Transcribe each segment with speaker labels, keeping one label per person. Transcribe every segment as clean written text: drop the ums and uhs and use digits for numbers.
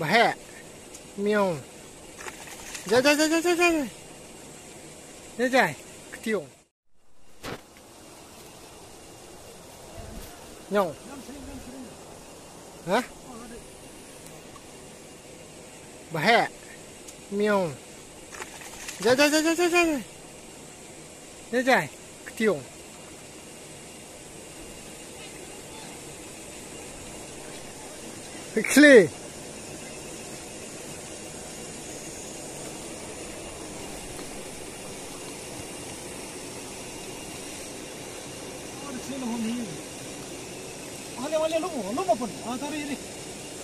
Speaker 1: Bahaya. Miau. Jai. Jai. Ketiung. Nyong. Hah? Bahaya. Miau. Jai. Ketiung. Quickly.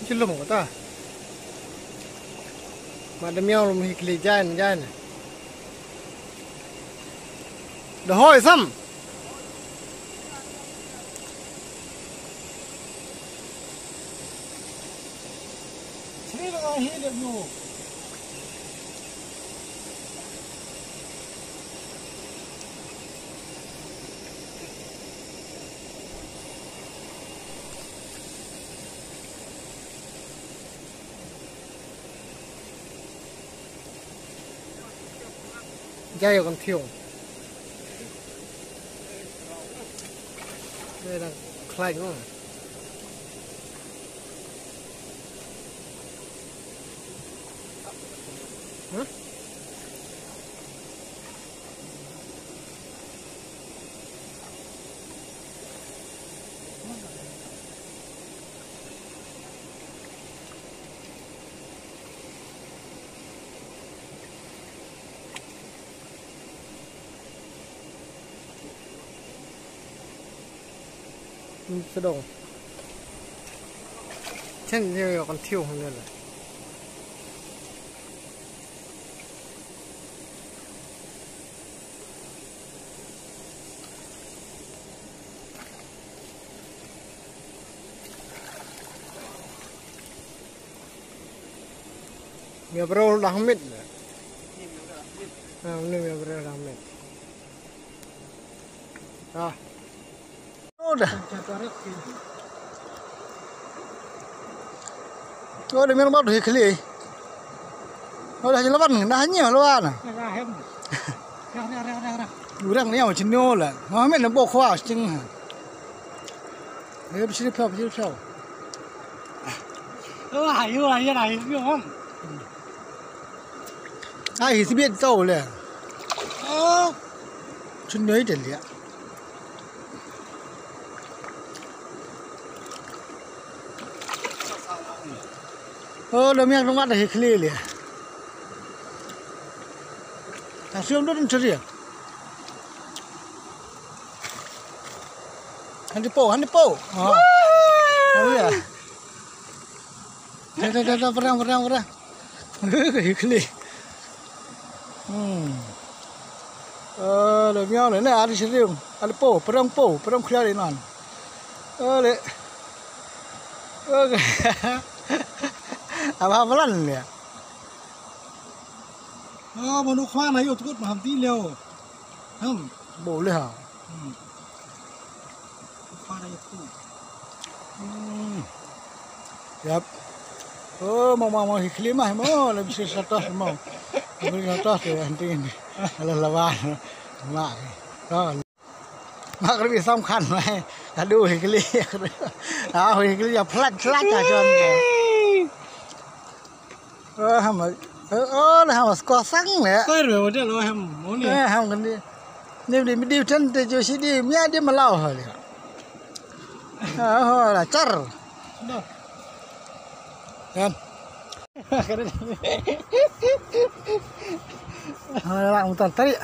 Speaker 1: Chilum ko ta. Madamiao lum hikli jan. The hoi sam. Jai con thiêu. Đây là khai đúng không? Hả? Sẽ đồ chân như con thiêu hơn nữa. Mẹ bro đang mệt. Ini mẹ bro đang mệt. Udah. Oh, ada minum baru hikli. Udah jelapan, dah hanya luar na. Urang ni awak cino lah. Mohamed nak bawa kuah cing. Bersih pau. Ayo lah, yuk. Ai si biết tàu le. Cino itu dia. Demi yang rumah dah hikli le. Asyam tu ceri. Handi po. Oh ya. Dah perang. Hikli. Demi yang ni ada ceri. Ada perang keluar ni nan. Le. Okay. Apa pelan ya?
Speaker 2: Manu khoan này yêu mà hầm tí liều, không?
Speaker 1: Boleh ha.
Speaker 2: Khoan này yêu.
Speaker 1: Yap. Mau hikli mah mau lebih sesatas mau. Lebih sesatas ya nanti ini. Lawan mak. Mak lebih sambkan mai. Aduh hikli. Hikli ya pelat aja. Hàm có sáng nè.
Speaker 2: Cái rồi đó lo hàm món này.
Speaker 1: Hàm cái đi. Nếu đi chân thì chú sĩ đi mía đi mà lau hồi. Hồi là char.
Speaker 2: Đó.
Speaker 1: Em. Hồi là bạn một tuần tới.